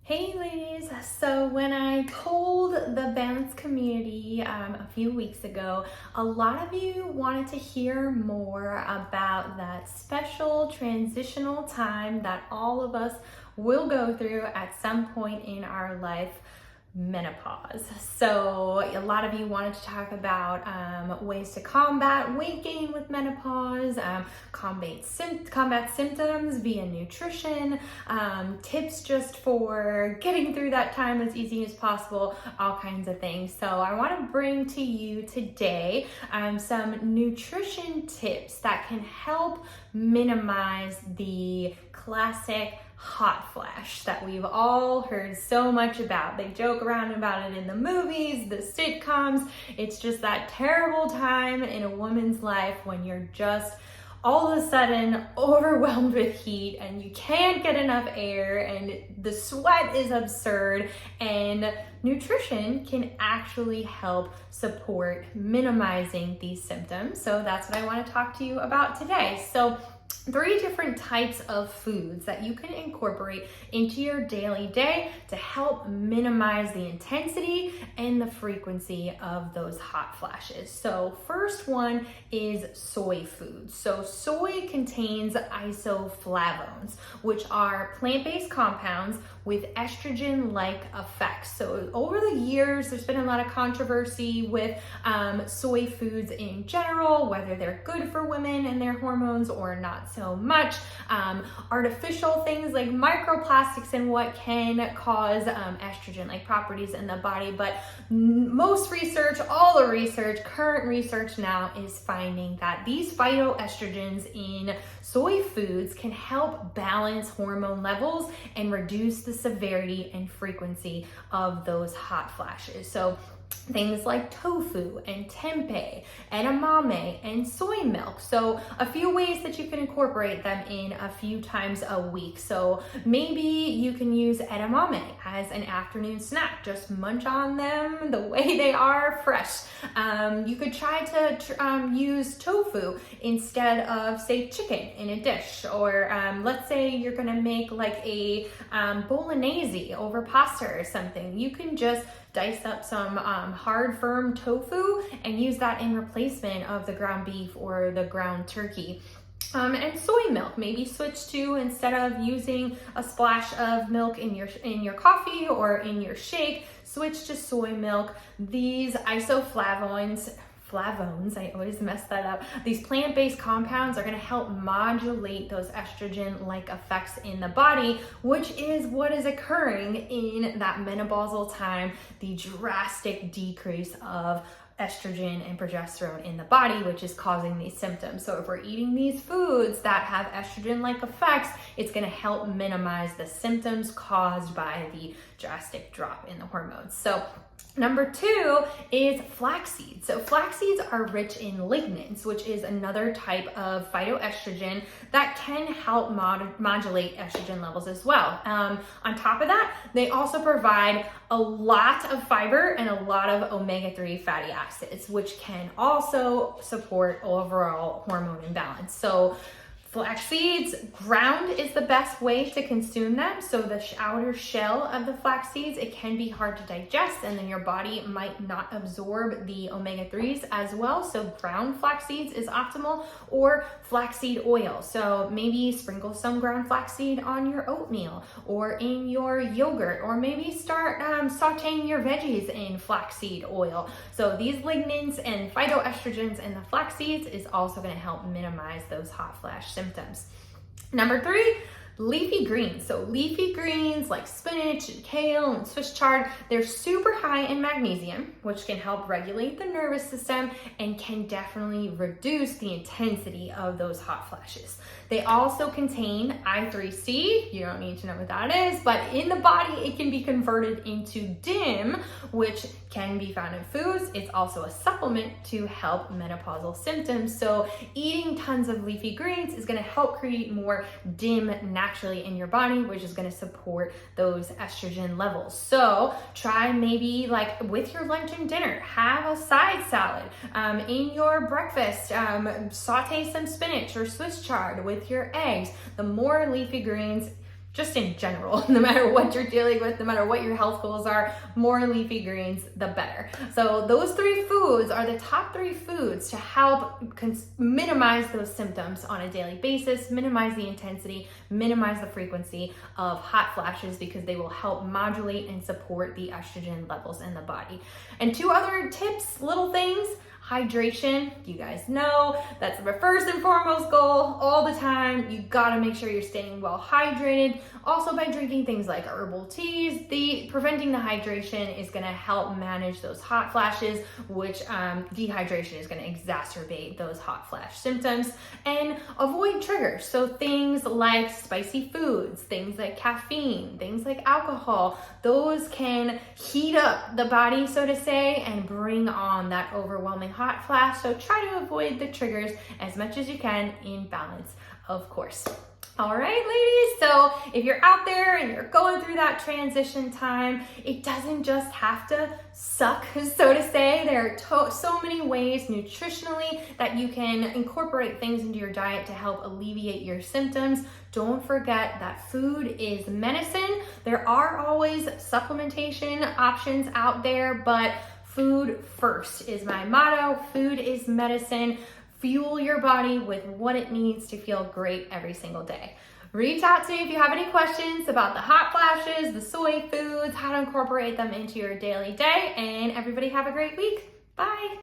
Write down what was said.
Hey ladies, so when I told the balance community a few weeks ago, a lot of you wanted to hear more about that special transitional time that all of us will go through at some point in our life, menopause. So a lot of you wanted to talk about ways to combat weight gain with menopause, combat symptoms via nutrition, tips just for getting through that time as easy as possible, all kinds of things. So I want to bring to you today some nutrition tips that can help minimize the classic hot flash that we've all heard so much about. They joke around about it in the movies, the sitcoms. It's just that terrible time in a woman's life when you're just all of a sudden overwhelmed with heat and you can't get enough air and the sweat is absurd, and nutrition can actually help support minimizing these symptoms. So that's what I want to talk to you about today. So 3 different types of foods that you can incorporate into your daily day to help minimize the intensity and the frequency of those hot flashes. So first one is soy food. So soy contains isoflavones, which are plant-based compounds with estrogen-like effects. So over the years, there's been a lot of controversy with soy foods in general, whether they're good for women and their hormones or not so much. Artificial things like microplastics and what can cause estrogen-like properties in the body. But most research, all the research, current research now is finding that these phytoestrogens in soy foods can help balance hormone levels and reduce the severity and frequency of those hot flashes. So things like tofu and tempeh, edamame, and soy milk. So a few ways that you can incorporate them in a few times a week. So maybe you can use edamame as an afternoon snack. Just munch on them the way they are, fresh. You could try to use tofu instead of, say, chicken in a dish. Or let's say you're gonna make like a bolognese over pasta or something. You can just dice up some hard, firm tofu and use that in replacement of the ground beef or the ground turkey. And soy milk, maybe switch to, instead of using a splash of milk in your coffee or in your shake, switch to soy milk. These isoflavones, I always mess that up. These plant-based compounds are going to help modulate those estrogen-like effects in the body, which is what is occurring in that menopausal time, the drastic decrease of estrogen and progesterone in the body, which is causing these symptoms. So if we're eating these foods that have estrogen-like effects, it's going to help minimize the symptoms caused by the drastic drop in the hormones. So number 2 is flax seeds. So flax seeds are rich in lignans, which is another type of phytoestrogen that can help modulate estrogen levels as well. On top of that, they also provide a lot of fiber and a lot of omega-3 fatty acids, which can also support overall hormone imbalance. So flax seeds, ground is the best way to consume them. So the outer shell of the flax seeds, it can be hard to digest, and then your body might not absorb the omega-3s as well. So ground flax seeds is optimal, or flaxseed oil. So maybe sprinkle some ground flaxseed on your oatmeal or in your yogurt, or maybe start sauteing your veggies in flaxseed oil. So these lignans and phytoestrogens in the flax seeds is also going to help minimize those hot flash symptoms. Number 3, leafy greens. So leafy greens like spinach and kale and Swiss chard, they're super high in magnesium, which can help regulate the nervous system and can definitely reduce the intensity of those hot flashes. They also contain I3C. You don't need to know what that is, but in the body, it can be converted into DIM, which can be found in foods. It's also a supplement to help menopausal symptoms. So eating tons of leafy greens is going to help create more DIM naturally in your body, which is going to support those estrogen levels. So try maybe like with your lunch and dinner, have a side salad. In your breakfast, saute some spinach or Swiss chard with your eggs. The more leafy greens just in general, no matter what you're dealing with, no matter what your health goals are, more leafy greens, the better. So those 3 foods are the top 3 foods to help minimize those symptoms on a daily basis, minimize the intensity, minimize the frequency of hot flashes, because they will help modulate and support the estrogen levels in the body. And 2 other tips, little things. Hydration, you guys know that's the first and foremost goal all the time. You gotta make sure you're staying well hydrated. Also, by drinking things like herbal teas, preventing the hydration is gonna help manage those hot flashes, which dehydration is gonna exacerbate those hot flash symptoms. And avoid triggers, so things like spicy foods, things like caffeine, things like alcohol, those can heat up the body, so to say, and bring on that overwhelming hot flash. So try to avoid the triggers as much as you can, in balance, of course. All right, ladies, so if you're out there and you're going through that transition time, it doesn't just have to suck, so to say. There are so many ways nutritionally that you can incorporate things into your diet to help alleviate your symptoms. Don't forget that food is medicine. There are always supplementation options out there, but food first is my motto. Food is medicine. Fuel your body with what it needs to feel great every single day. Reach out to me if you have any questions about the hot flashes, the soy foods, how to incorporate them into your daily day, and everybody have a great week. Bye.